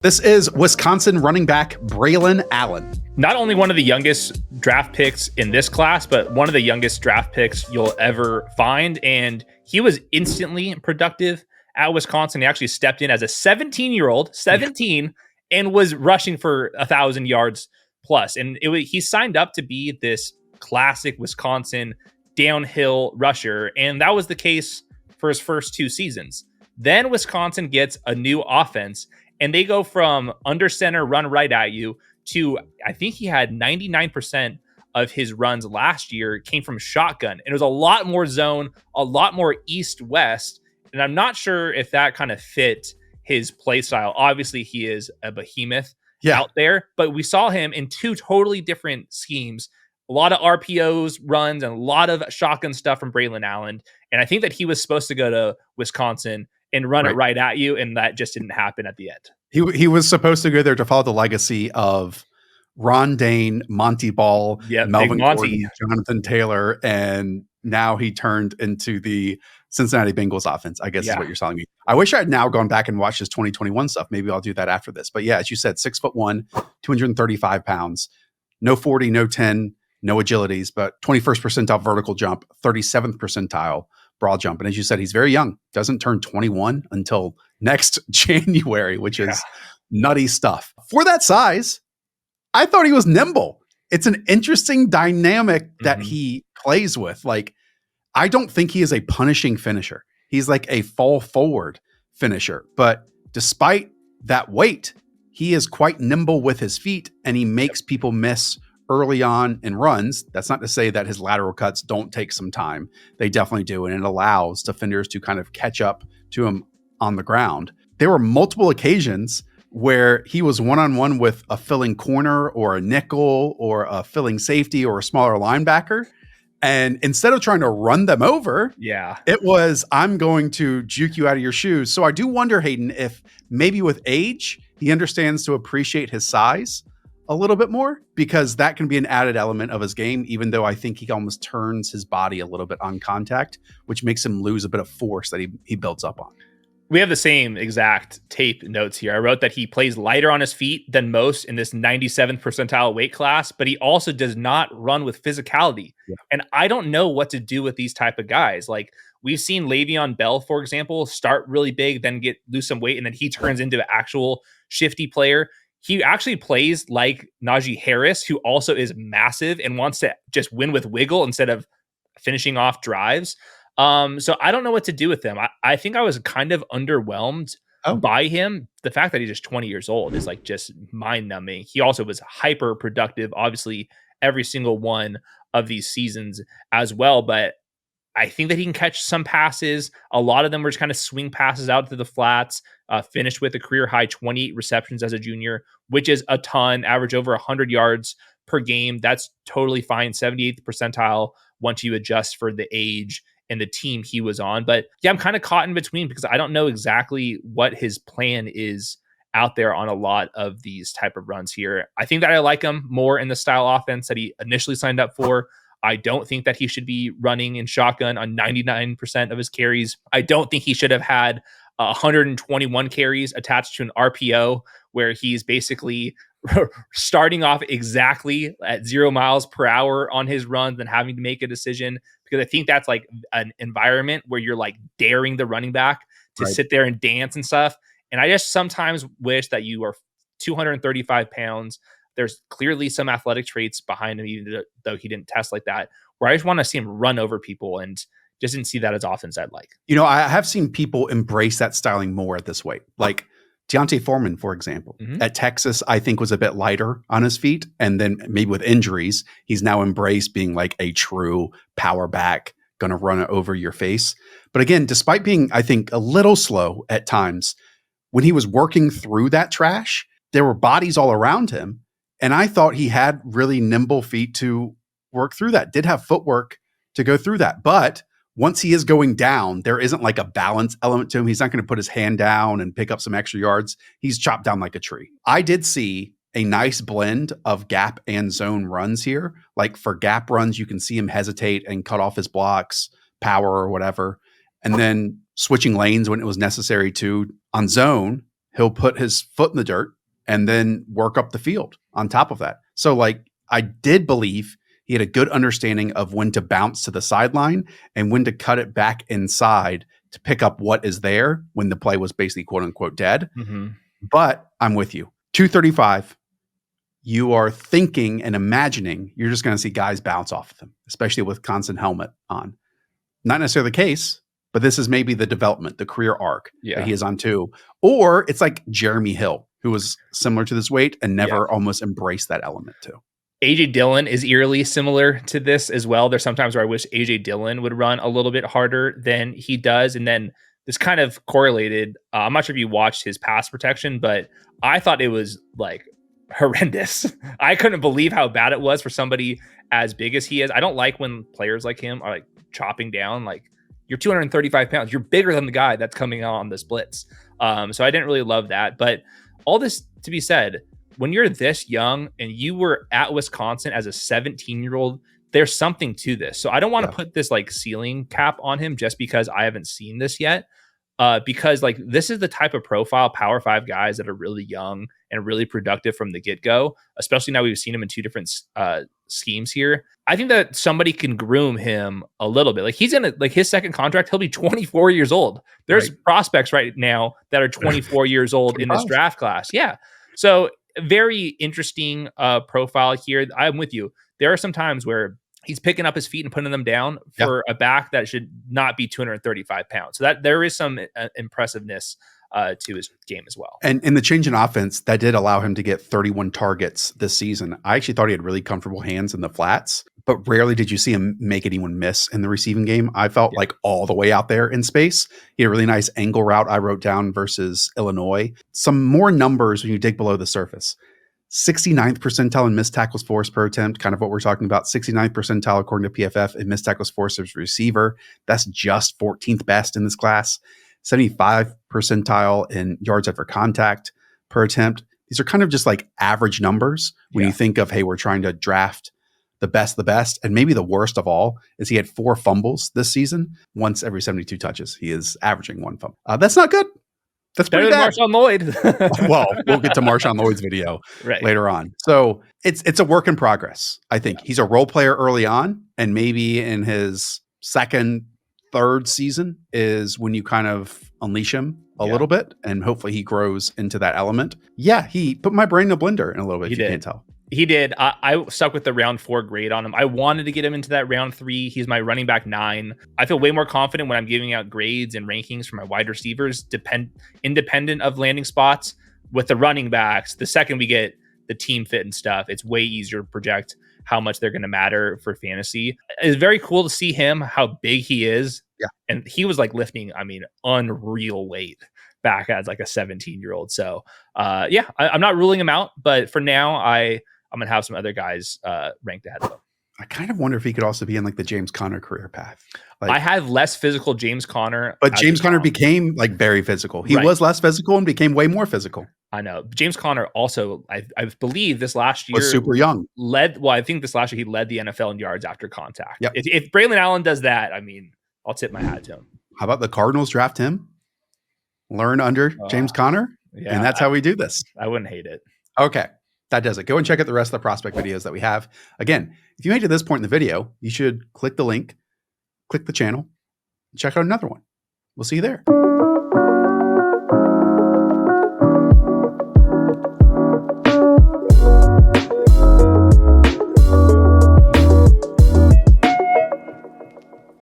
This is Wisconsin running back Braelon Allen. Not only one of the youngest draft picks in this class, but one of the youngest draft picks you'll ever find. And he was instantly productive at Wisconsin. He actually stepped in as a 17-year-old, and was rushing for 1,000 yards plus. And he signed up to be this classic Wisconsin downhill rusher. And that was the case for his first 2 seasons. Then Wisconsin gets a new offense, and they go from under center, run right at you, to I think he had 99% of his runs last year came from shotgun. And it was a lot more zone, a lot more east-west. And I'm not sure if that kind of fit his play style. Obviously, he is a behemoth out there, but we saw him in 2 totally different schemes. A lot of RPOs runs and a lot of shotgun stuff from Braelon Allen. And I think that he was supposed to go to Wisconsin and run it right at you, and that just didn't happen at the end. He was supposed to go there to follow the legacy of Ron Dane, Monty Ball, Melvin Gordon, Jonathan Taylor, and now he turned into the Cincinnati Bengals offense, I guess is what you're telling me. I wish I had now gone back and watched his 2021 stuff. Maybe I'll do that after this. But yeah, as you said, 6'1", 235 pounds, no 40, no 10, no agilities, but 21st percentile vertical jump, 37th percentile broad jump. And as you said, he's very young, doesn't turn 21 until next January, which is nutty stuff. For that size, I thought he was nimble. It's an interesting dynamic that he plays with. Like, I don't think he is a punishing finisher. He's like a fall forward finisher. But despite that weight, he is quite nimble with his feet, and he makes people miss early on in runs. That's not to say that his lateral cuts don't take some time. They definitely do. And it allows defenders to kind of catch up to him on the ground. There were multiple occasions where he was one-on-one with a filling corner or a nickel or a filling safety or a smaller linebacker. And instead of trying to run them over, it was, I'm going to juke you out of your shoes. So I do wonder, Hayden, if maybe with age, he understands to appreciate his size a little bit more, because that can be an added element of his game, even though I think he almost turns his body a little bit on contact, which makes him lose a bit of force that he builds up on. We have the same exact tape notes here. I wrote that he plays lighter on his feet than most in this 97th percentile weight class, but he also does not run with physicality. And I don't know what to do with these type of guys. Like, we've seen Le'Veon Bell, for example, start really big, then lose some weight, and then he turns into an actual shifty player. He actually plays like Najee Harris, who also is massive and wants to just win with wiggle instead of finishing off drives. So I don't know what to do with him. I think I was kind of underwhelmed by him. The fact that he's just 20 years old is like just mind numbing. He also was hyper productive, obviously, every single one of these seasons as well. But I think that he can catch some passes. A lot of them were just kind of swing passes out to the flats. Finished with a career high 28 receptions as a junior, which is a ton. Average over 100 yards per game. That's totally fine. 78th percentile once you adjust for the age and the team he was on. But yeah, I'm kind of caught in between because I don't know exactly what his plan is out there on a lot of these type of runs here. I think that I like him more in the style offense that he initially signed up for. I don't think that he should be running in shotgun on 99% of his carries. I don't think he should have had 121 carries attached to an RPO where he's basically starting off exactly at 0 miles per hour on his runs and having to make a decision, because I think that's like an environment where you're like daring the running back to sit there and dance and stuff. And I just sometimes wish that you are 235 pounds. There's clearly some athletic traits behind him, even though he didn't test like that, where I just want to see him run over people, and just didn't see that as often as I'd like. You know, I have seen people embrace that styling more at this weight. Like Deontay Foreman, for example, at Texas, I think was a bit lighter on his feet. And then maybe with injuries, he's now embraced being like a true power back, going to run it over your face. But again, despite being, I think, a little slow at times, when he was working through that trash, there were bodies all around him. And I thought he had really nimble feet to work through that, did have footwork to go through that. But once he is going down, there isn't like a balance element to him. He's not going to put his hand down and pick up some extra yards. He's chopped down like a tree. I did see a nice blend of gap and zone runs here. Like for gap runs, you can see him hesitate and cut off his blocks, power or whatever. And then switching lanes when it was necessary to. On zone, he'll put his foot in the dirt and then work up the field on top of that. So like I did believe he had a good understanding of when to bounce to the sideline and when to cut it back inside to pick up what is there when the play was basically quote unquote dead. Mm-hmm. But I'm with you. 235, you are thinking and imagining you're just going to see guys bounce off of them, especially with constant helmet on. Not necessarily the case, but this is maybe the development, the career arc that he is on too. Or it's like Jeremy Hill, who was similar to this weight and never almost embraced that element too. AJ Dillon is eerily similar to this as well. There's sometimes where I wish AJ Dillon would run a little bit harder than he does. And then this kind of correlated. I'm not sure if you watched his pass protection, but I thought it was like horrendous. I couldn't believe how bad it was for somebody as big as he is. I don't like when players like him are like chopping down. Like, you're 235 pounds. You're bigger than the guy that's coming out on this blitz. So I didn't really love that. But all this to be said, when you're this young and you were at Wisconsin as a 17-year-old, there's something to this. So I don't want to put this like ceiling cap on him just because I haven't seen this yet. Because like this is the type of profile Power 5 guys that are really young and really productive from the get-go, especially now we've seen him in two different schemes here. I think that somebody can groom him a little bit. Like he's in like his second contract, he'll be 24 years old. There's prospects right now that are 24 years old in this draft class. Yeah. So very interesting profile here. I'm with you. There are some times where he's picking up his feet and putting them down for a back that should not be 235 pounds. So that there is some impressiveness to his game as well. And in the change in offense, that did allow him to get 31 targets this season. I actually thought he had really comfortable hands in the flats, but rarely did you see him make anyone miss in the receiving game. I felt like all the way out there in space. He had a really nice angle route I wrote down versus Illinois. Some more numbers when you dig below the surface. 69th percentile in missed tackles forced per attempt, kind of what we're talking about. 69th percentile according to PFF in missed tackles forced as receiver. That's just 14th best in this class. 75th percentile in yards after contact per attempt. These are kind of just like average numbers when you think of, hey, we're trying to draft the best. And maybe the worst of all is he had 4 fumbles this season. Once every 72 touches, he is averaging 1 fumble. That's not good. That's better than Marshawn Lloyd. Well, we'll get to Marshawn Lloyd's video later on. So it's a work in progress. I think he's a role player early on, and maybe in his second, third season is when you kind of unleash him a little bit, and hopefully he grows into that element. Yeah, he put my brain in a blender in a little bit. If you can't tell. He did. I stuck with the round 4 grade on him. I wanted to get him into that round 3. He's my running back 9. I feel way more confident when I'm giving out grades and rankings for my wide receivers, independent of landing spots. With the running backs, the second we get the team fit and stuff, it's way easier to project how much they're going to matter for fantasy. It's very cool to see him, how big he is. Yeah. And he was like lifting, unreal weight back as like a 17-year-old. So I'm not ruling him out, but for now, I'm going to have some other guys ranked ahead of him. I kind of wonder if he could also be in like the James Conner career path. Like, I have less physical James Conner. But James Conner became like very physical. He was less physical and became way more physical. I know. James Conner also, I believe this last year. Was super young. I think this last year he led the NFL in yards after contact. Yep. If Braelon Allen does that, I'll tip my hat to him. How about the Cardinals draft him? Learn under James Conner? Yeah, and that's how we do this. I wouldn't hate it. Okay. That does it. Go and check out the rest of the prospect videos that we have. Again, if you made it to this point in the video, you should click the link, click the channel, and check out another one. We'll see you there.